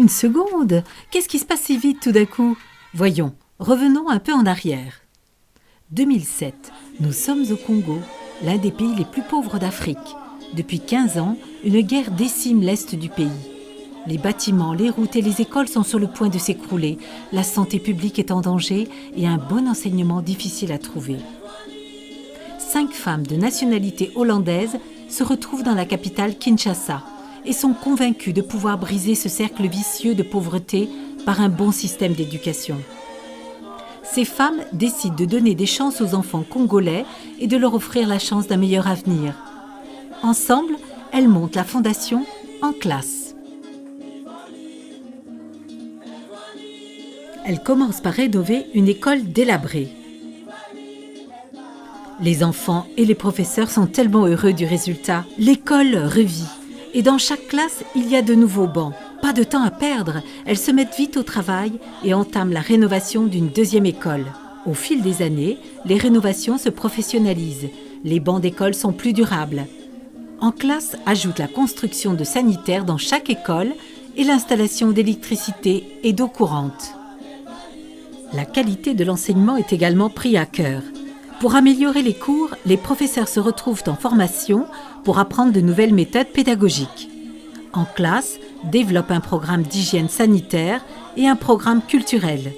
Une seconde, qu'est-ce qui se passe si vite tout d'un coup? Voyons, revenons un peu en arrière. 2007, nous sommes au Congo, l'un des pays les plus pauvres d'Afrique. Depuis 15 ans, une guerre décime l'est du pays. Les bâtiments, les routes et les écoles sont sur le point de s'écrouler. La santé publique est en danger et un bon enseignement difficile à trouver. 5 femmes de nationalité hollandaise se retrouvent dans la capitale Kinshasa et sont convaincues de pouvoir briser ce cercle vicieux de pauvreté par un bon système d'éducation. Ces femmes décident de donner des chances aux enfants congolais et de leur offrir la chance d'un meilleur avenir. Ensemble, elles montent la fondation En Classe. Elles commencent par rénover une école délabrée. Les enfants et les professeurs sont tellement heureux du résultat. L'école revit et dans chaque classe, il y a de nouveaux bancs. Pas de temps à perdre, elles se mettent vite au travail et entament la rénovation d'une deuxième école. Au fil des années, les rénovations se professionnalisent. Les bancs d'école sont plus durables. En Classe ajoute la construction de sanitaires dans chaque école et l'installation d'électricité et d'eau courante. La qualité de l'enseignement est également prise à cœur. Pour améliorer les cours, les professeurs se retrouvent en formation pour apprendre de nouvelles méthodes pédagogiques. En Classe développe un programme d'hygiène sanitaire et un programme culturel.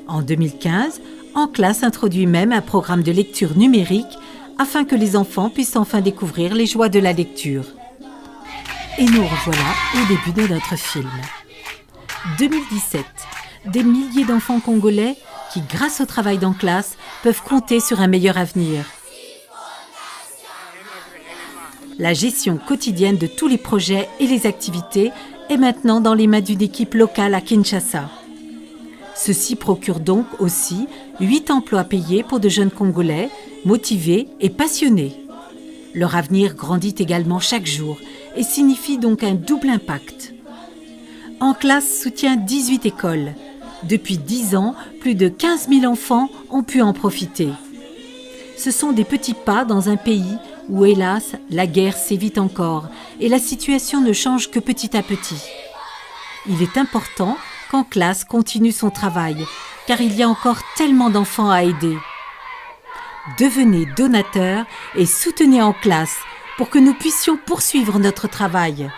En 2015, En Classe introduit même un programme de lecture numérique afin que les enfants puissent enfin découvrir les joies de la lecture. Et nous revoilà au début de notre film. 2017, des milliers d'enfants congolais qui, grâce au travail d'En Classe, peuvent compter sur un meilleur avenir. La gestion quotidienne de tous les projets et les activités est maintenant dans les mains d'une équipe locale à Kinshasa. Ceci procure donc aussi 8 emplois payés pour de jeunes Congolais, motivés et passionnés. Leur avenir grandit également chaque jour et signifie donc un double impact. En Classe soutient 18 écoles. Depuis 10 ans, plus de 15 000 enfants ont pu en profiter. Ce sont des petits pas dans un pays où, hélas, la guerre sévit encore et la situation ne change que petit à petit. Il est important qu'En Classe continue son travail, car il y a encore tellement d'enfants à aider. Devenez donateur et soutenez En Classe pour que nous puissions poursuivre notre travail.